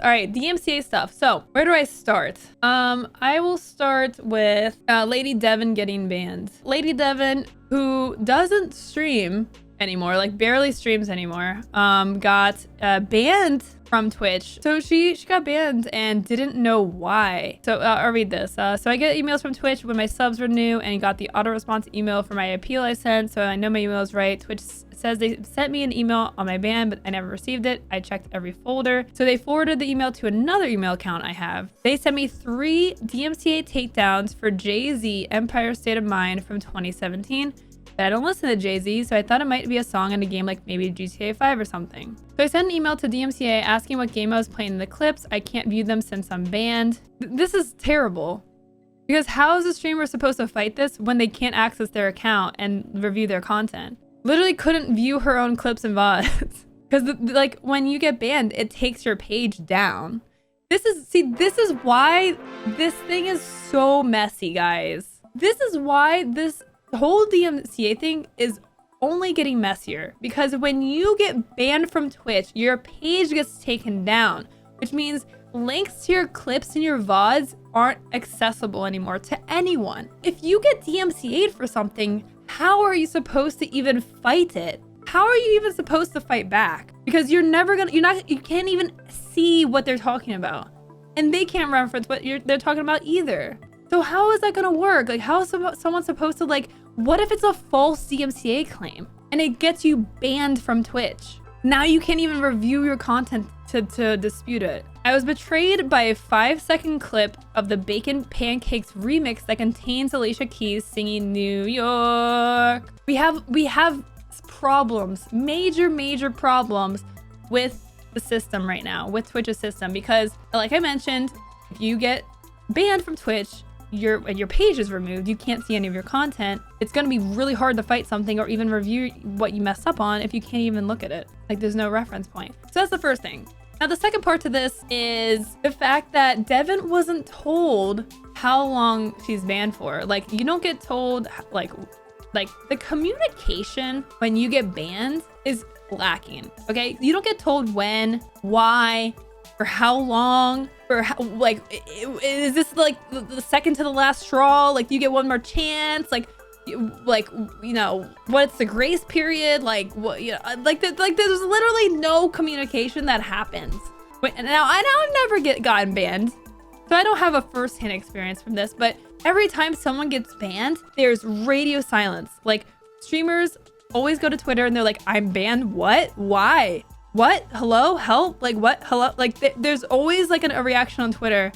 All right, DMCA stuff. So where do I start? I will start with Lady Devin getting banned. Lady Devin, who doesn't stream anymore, like barely streams anymore, got banned from Twitch. So she got banned and didn't know why. So I'll read this. So I get emails from Twitch when my subs were new and got the auto response email for my appeal I sent. So I know my email is right. Twitch says they sent me an email on my ban, but I never received it. I checked every folder. So they forwarded the email to another email account I have. They sent me 3 DMCA takedowns for Jay-Z Empire State of Mind from 2017. But I don't listen to Jay-Z, so I thought it might be a song in a game like maybe GTA 5 or something. So I sent an email to DMCA asking what game I was playing in the clips. I can't view them since I'm banned. This is terrible. Because how is a streamer supposed to fight this when they can't access their account and review their content? Literally couldn't view her own clips and VODs. Because like when you get banned, it takes your page down. This is why this thing is so messy, guys. This is why this whole DMCA thing is only getting messier, because when you get banned from Twitch, your page gets taken down, which means links to your clips and your VODs aren't accessible anymore to anyone. If you get DMCA'd for something, how are you supposed to even fight it? How are you even supposed to fight back? Because you can't even see what they're talking about, and they can't reference what they're talking about either. So how is that gonna work? Like, how is someone supposed to, like, what if it's a false DMCA claim and it gets you banned from Twitch? Now you can't even review your content to dispute it. I was betrayed by a 5-second clip of the Bacon Pancakes remix that contains Alicia Keys singing New York. We have problems, major problems with the system right now, with Twitch's system, because like I mentioned, if you get banned from Twitch, your page is removed, you can't see any of your content. It's going to be really hard to fight something or even review what you messed up on if you can't even look at it. Like, there's no reference point. So that's the first thing. Now, the second part to this is the fact that Devin wasn't told how long she's banned for. Like, you don't get told, like the communication when you get banned is lacking, okay? You don't get told when, why, for how long, for how, like, is this like the second to the last straw? Like, you get one more chance? Like, you know, what's the grace period? Like, what, you know, like there's literally no communication that happens. Now I've never gotten banned, so I don't have a first-hand experience from this, but every time someone gets banned, there's radio silence. Like, streamers always go to Twitter and they're like, I'm banned, what? Why? What? Hello? Help? Like, what? Hello? Like, there's always like a reaction on Twitter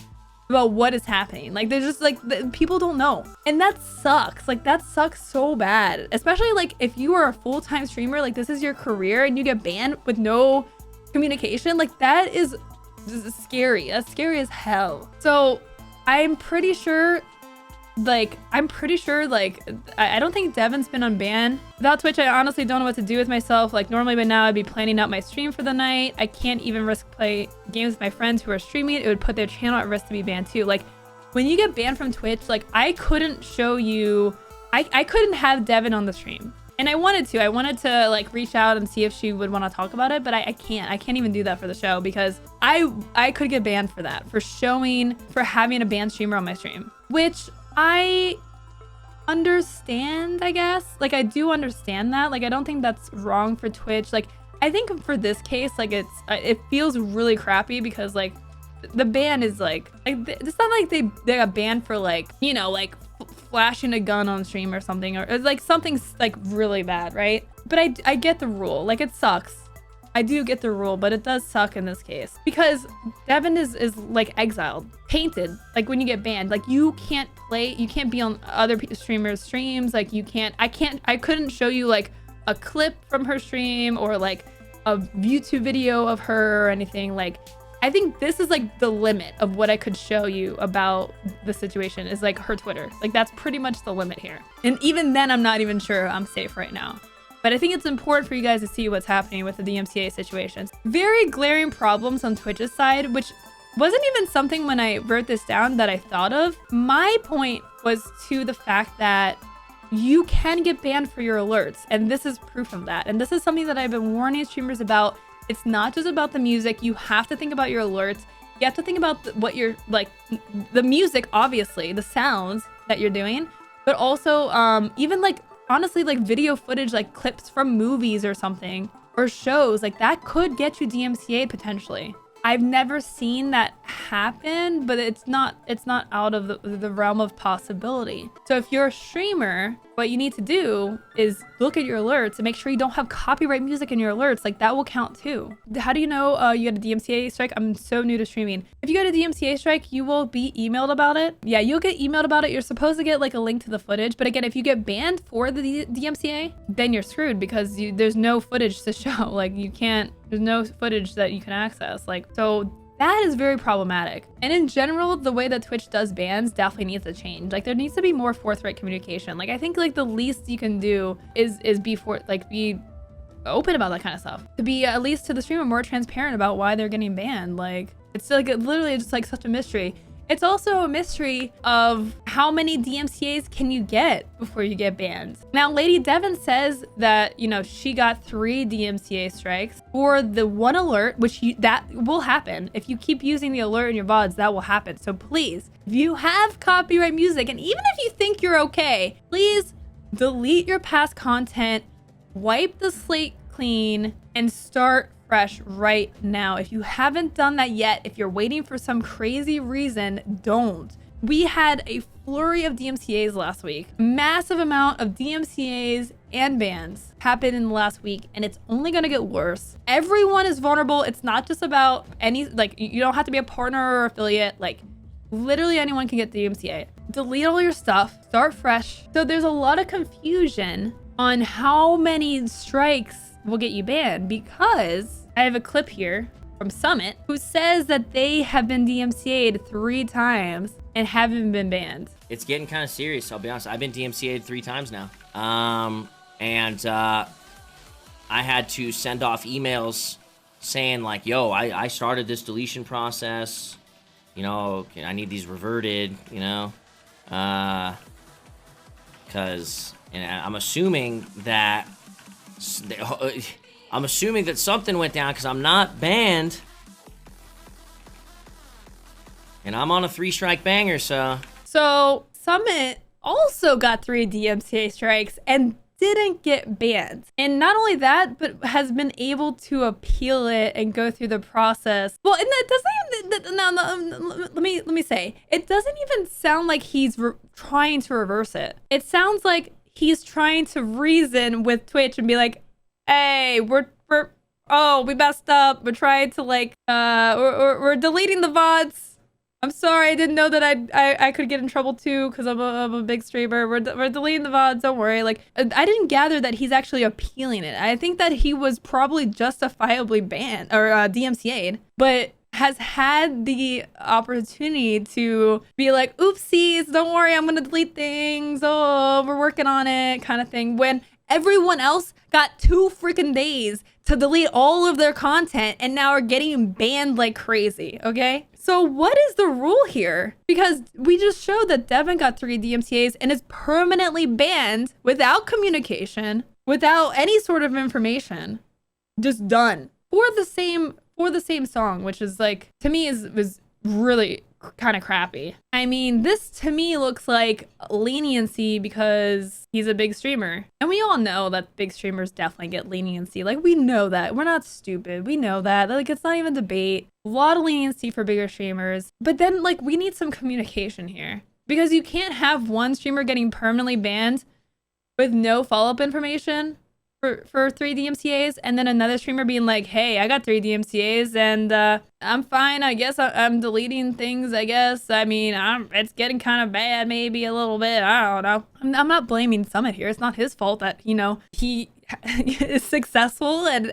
about what is happening. Like, there's just like, people don't know. And that sucks. Like, that sucks so bad. Especially like if you are a full-time streamer, like this is your career and you get banned with no communication, like that is scary. That's scary as hell. So I'm pretty sure I don't think Devin's been unbanned. Without Twitch, I honestly don't know what to do with myself. Like, normally by now I'd be planning out my stream for the night. I can't even risk play games with my friends who are streaming it. It would put their channel at risk to be banned too. Like, when you get banned from Twitch, like, I couldn't show you, I couldn't have Devin on the stream. And I wanted to like reach out and see if she would want to talk about it, but I can't even do that for the show, because I could get banned for that, for having a banned streamer on my stream, which I understand, I guess. Like, I do understand that. Like, I don't think that's wrong for Twitch. Like, I think for this case, like, it feels really crappy, because like the ban is like it's not like they got banned for, like, you know, like flashing a gun on stream or something, or it's like something's like really bad, right? But I get the rule. Like, it sucks. I do get the rule, but it does suck in this case, because Devin is like exiled, tainted. Like, when you get banned, like, you can't be on other streamers' streams. Like, I couldn't show you like a clip from her stream or like a YouTube video of her or anything. Like, I think this is like the limit of what I could show you about the situation, is like her Twitter. Like, that's pretty much the limit here. And even then, I'm not even sure I'm safe right now. But I think it's important for you guys to see what's happening with the DMCA situations. Very glaring problems on Twitch's side, which wasn't even something when I wrote this down that I thought of. My point was to the fact that you can get banned for your alerts, and this is proof of that. And this is something that I've been warning streamers about It's not just about the music. You have to think about your alerts. You have to think about what you're like, the music, obviously, the sounds that you're doing, but also even like, honestly, like video footage, like clips from movies or something, or shows, like that could get you DMCA'd potentially. I've never seen that happen, but it's not out of the realm of possibility. So if you're a streamer, what you need to do is look at your alerts and make sure you don't have copyright music in your alerts. Like that will count too. How do you know you got a DMCA strike? I'm so new to streaming. If you get a DMCA strike, you will be emailed about it. Yeah, you'll get emailed about it. You're supposed to get like a link to the footage. But again, if you get banned for the DMCA, then you're screwed because there's no footage to show. Like there's no footage that you can access. Like, so that is very problematic. And in general, the way that Twitch does bans definitely needs to change. Like there needs to be more forthright communication. Like I think like the least you can do is be open about that kind of stuff. To be at least to the streamer more transparent about why they're getting banned. Like it's like literally just like such a mystery. It's also a mystery of how many DMCAs can you get before you get banned. Now, Lady Devin says that, you know, she got 3 DMCA strikes for the one alert, which that will happen. If you keep using the alert in your VODs, that will happen. So please, if you have copyright music, and even if you think you're okay, please delete your past content, wipe the slate clean, and start fresh right now. If you haven't done that yet, if you're waiting for some crazy reason, don't. We had a flurry of DMCAs last week. Massive amount of DMCAs and bans happened in the last week, and it's only gonna get worse. Everyone is vulnerable. It's not just about any, like, you don't have to be a partner or affiliate. Like, literally anyone can get DMCA. Delete all your stuff, start fresh. So there's a lot of confusion on how many strikes will get you banned, because I have a clip here from Summit who says that they have been DMCA'd 3 times and haven't been banned. It's getting kind of serious, I'll be honest. I've been DMCA'd 3 times now. And I had to send off emails saying like, yo, I started this deletion process. You know, I need these reverted, you know? Because I'm assuming that something went down because I'm not banned. And I'm on a 3-strike banger, so. So Summit also got 3 DMCA strikes and didn't get banned. And not only that, but has been able to appeal it and go through the process. Well, and that doesn't even, let me say, it doesn't even sound like he's trying to reverse it. It sounds like he's trying to reason with Twitch and be like, hey, we messed up. We're trying to like, we're deleting the VODs. I'm sorry, I didn't know that I could get in trouble too because I'm a big streamer. We're deleting the VODs, don't worry. Like, I didn't gather that he's actually appealing it. I think that he was probably justifiably banned or DMCA'd, but has had the opportunity to be like, oopsies, don't worry, I'm gonna delete things. Oh, we're working on it, kind of thing. When everyone else got 2 freaking days to delete all of their content and now are getting banned like crazy, okay? So what is the rule here? Because we just showed that Devin got 3 DMCAs and is permanently banned without communication, without any sort of information, just done for the same song, which is like, to me was really kind of crappy. I mean, this to me looks like leniency because he's a big streamer. And we all know that big streamers definitely get leniency. Like, we know that. We're not stupid. We know that. Like, it's not even debate. A lot of leniency for bigger streamers. But then, like, we need some communication here. Because you can't have one streamer getting permanently banned with no follow-up information for 3 DMCAs, and then another streamer being like, hey, I got 3 DMCAs and I'm fine. I guess I'm deleting things, I guess. I mean, it's getting kind of bad, maybe a little bit. I don't know. I'm not blaming Summit here. It's not his fault that, you know, he is successful and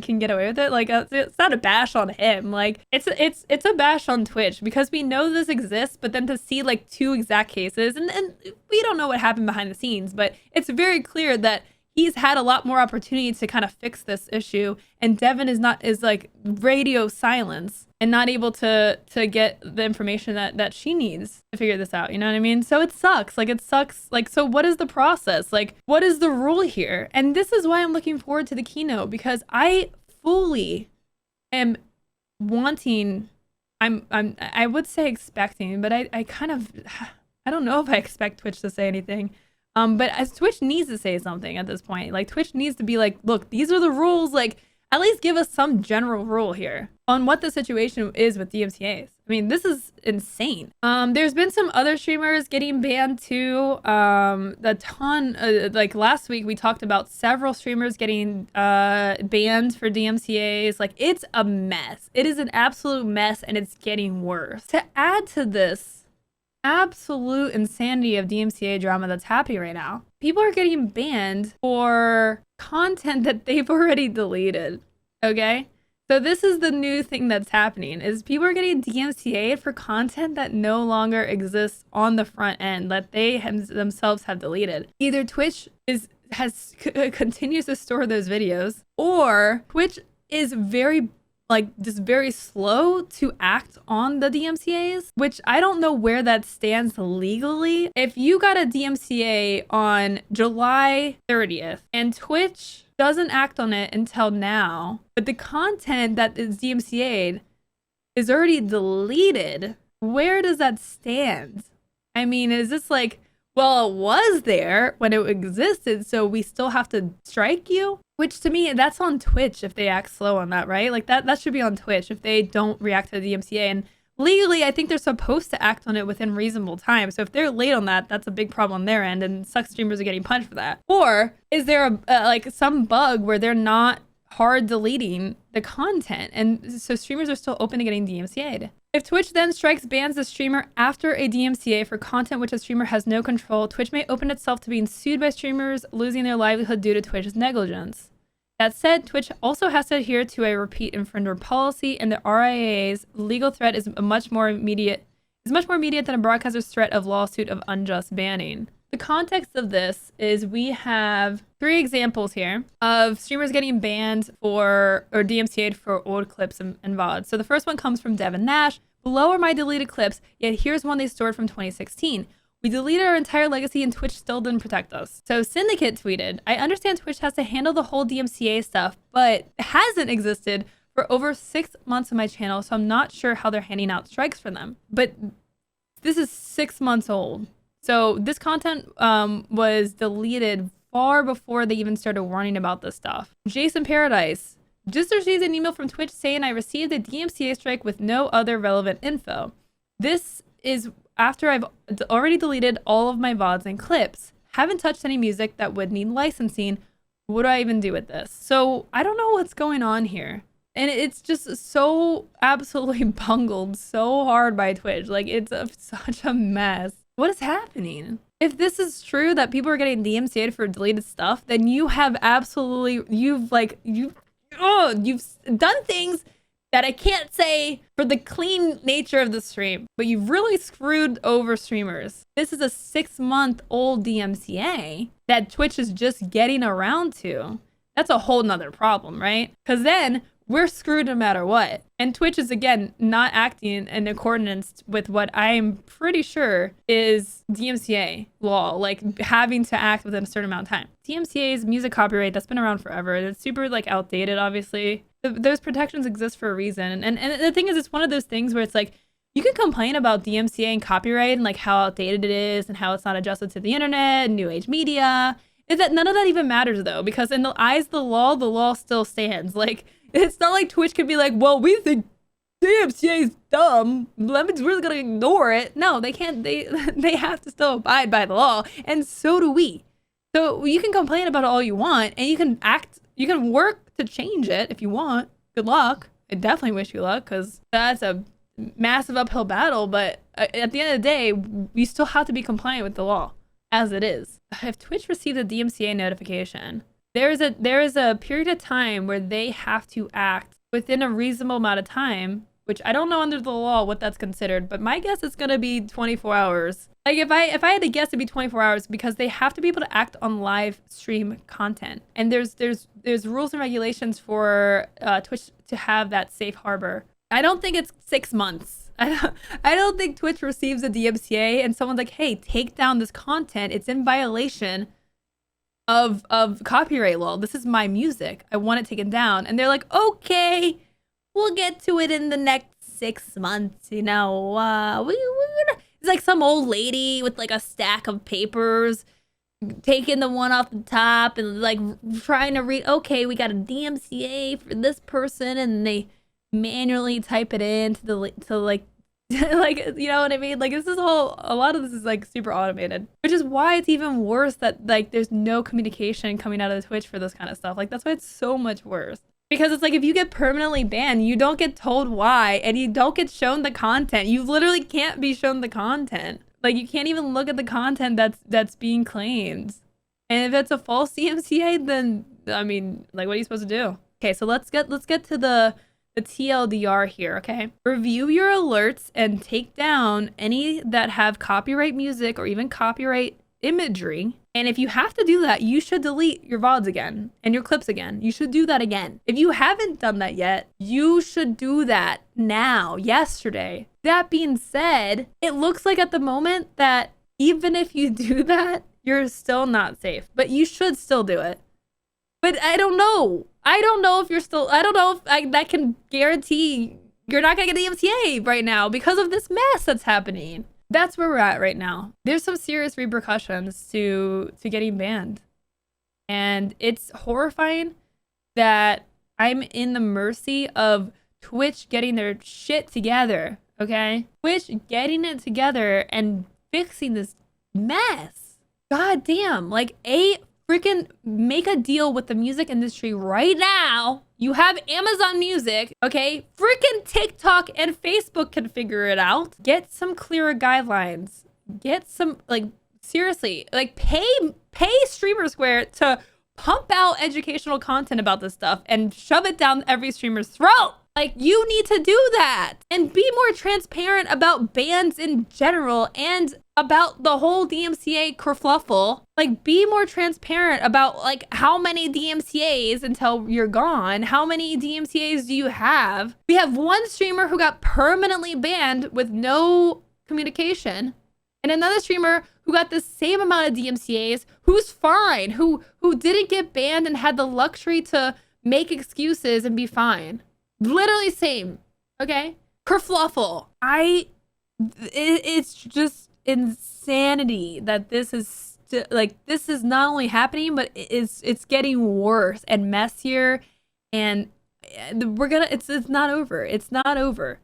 can get away with it. Like, it's not a bash on him. Like, it's a bash on Twitch because we know this exists, but then to see like 2 exact cases, and we don't know what happened behind the scenes, but it's very clear that he's had a lot more opportunity to kind of fix this issue, and Devin is like radio silence and not able to get the information that she needs to figure this out. You know what I mean? So it sucks. Like, it sucks. Like, so what is the process? Like, what is the rule here? And this is why I'm looking forward to the keynote, because I fully am wanting, I would say expecting, but I kind of, I don't know if I expect Twitch to say anything. But as Twitch needs to say something at this point. Like, Twitch needs to be like, look, these are the rules. Like, at least give us some general rule here on what the situation is with DMCAs. I mean, this is insane. There's been some other streamers getting banned too. Like last week we talked about several streamers getting banned for DMCAs. Like, it's a mess. It is an absolute mess, and it's getting worse. To add to this absolute insanity of DMCA drama that's happening right now, people are getting banned for content that they've already deleted. Okay, so this is the new thing that's happening, is people are getting DMCA'd for content that no longer exists on the front end, that they themselves have deleted. Either Twitch continues to store those videos, or Twitch is very slow to act on the DMCAs, which I don't know where that stands legally. If you got a DMCA on July 30th and Twitch doesn't act on it until now, but the content that is DMCA'd is already deleted, where does that stand? I mean, is this like, well, it was there when it existed, so we still have to strike you? Which, to me, that's on Twitch if they act slow on that, right? Like, that should be on Twitch if they don't react to the DMCA. And legally, I think they're supposed to act on it within reasonable time. So if they're late on that, that's a big problem on their end, and suck streamers are getting punched for that. Or is there like some bug where they're not hard deleting the content, and so streamers are still open to getting DMCA'd? If Twitch then bans the streamer after a DMCA for content which a streamer has no control, Twitch may open itself to being sued by streamers, losing their livelihood due to Twitch's negligence. That said, Twitch also has to adhere to a repeat infringer policy, and the RIAA's legal threat is much more immediate than a broadcaster's threat of lawsuit of unjust banning. The context of this is we have 3 examples here of streamers getting banned or DMCA'd for old clips and VODs. So the first one comes from Devin Nash. Below are my deleted clips, yet here's one they stored from 2016. We deleted our entire legacy and Twitch still didn't protect us. So Syndicate tweeted, I understand Twitch has to handle the whole DMCA stuff, but it hasn't existed for over 6 months on my channel, so I'm not sure how they're handing out strikes for them. But this is 6 months old. So this content was deleted far before they even started warning about this stuff. Jason Paradise just received an email from Twitch saying I received a DMCA strike with no other relevant info. This is after I've already deleted all of my VODs and clips. Haven't touched any music that would need licensing. What do I even do with this? So I don't know what's going on here. And it's just so absolutely bungled so hard by Twitch. Like, it's such a mess. What is happening? If this is true that people are getting DMCA'd for deleted stuff, then you have you've done things that I can't say for the clean nature of the stream, but you've really screwed over streamers. This is a 6-month-old DMCA that Twitch is just getting around to. That's a whole nother problem, right? Because then we're screwed no matter what. And Twitch is, again, not acting in accordance with what I'm pretty sure is DMCA law, like having to act within a certain amount of time. DMCA's music copyright, that's been around forever. It's super like outdated, obviously. Those protections exist for a reason. And the thing is, it's one of those things where it's like, you can complain about DMCA and copyright and like how outdated it is and how it's not adjusted to the internet and new age media. Is that none of that even matters though, because in the eyes of the law still stands. Like, it's not like Twitch can be like, well, we think DMCA is dumb. We're really gonna ignore it. No, they can't. They have to still abide by the law, and so do we. So you can complain about it all you want, and you can work to change it if you want. Good luck. I definitely wish you luck, because that's a massive uphill battle. But at the end of the day, you still have to be compliant with the law as it is. If Twitch received a DMCA notification, there is a period of time where they have to act within a reasonable amount of time, which I don't know under the law what that's considered, but my guess is gonna be 24 hours. Like, if I had to guess, it'd be 24 hours, because they have to be able to act on live stream content. And there's rules and regulations for Twitch to have that safe harbor. I don't think it's 6 months. I don't think Twitch receives a DMCA and someone's like, hey, take down this content. It's in violation of copyright law. This is my music. I want it taken down. And they're like, okay, we'll get to it in the next 6 months, you know. It's like some old lady with like a stack of papers, taking the one off the top and like trying to read, okay, we got a DMCA for this person, and they manually type it in to like like, you know what I mean? Like, this is a lot of this is like super automated, which is why it's even worse that like there's no communication coming out of the Twitch for this kind of stuff. Like, that's why it's so much worse. Because it's like, if you get permanently banned, you don't get told why, and you don't get shown the content. You literally can't be shown the content. Like, you can't even look at the content that's being claimed. And if it's a false DMCA, then I mean, like, what are you supposed to do? Okay, so let's get to the TLDR here, okay? Review your alerts and take down any that have copyright music or even copyright imagery. And if you have to do that, you should delete your VODs again and your clips again. You should do that again. If you haven't done that yet, you should do that now, yesterday. That being said, it looks like at the moment that even if you do that, you're still not safe, but you should still do it. But I don't know. I don't know if that can guarantee you're not gonna get the DMCA right now because of this mess that's happening. That's where we're at right now. There's some serious repercussions to getting banned. And it's horrifying that I'm in the mercy of Twitch getting their shit together, okay? Twitch getting it together and fixing this mess. God damn, like, freaking make a deal with the music industry right now. You have Amazon Music, okay? Freaking TikTok and Facebook can figure it out. Get some clearer guidelines. Get some, like, seriously, like, pay Streamer Square to pump out educational content about this stuff and shove it down every streamer's throat. Like, you need to do that and be more transparent about bans in general and about the whole DMCA kerfluffle. Like, be more transparent about like how many DMCAs until you're gone. How many DMCAs do you have? We have one streamer who got permanently banned with no communication, and another streamer who got the same amount of DMCAs, who's fine, who didn't get banned and had the luxury to make excuses and be fine. Literally same, okay? Kerfluffle. It's just insanity that this is this is not only happening, but it's getting worse and messier, and it's not over. It's not over.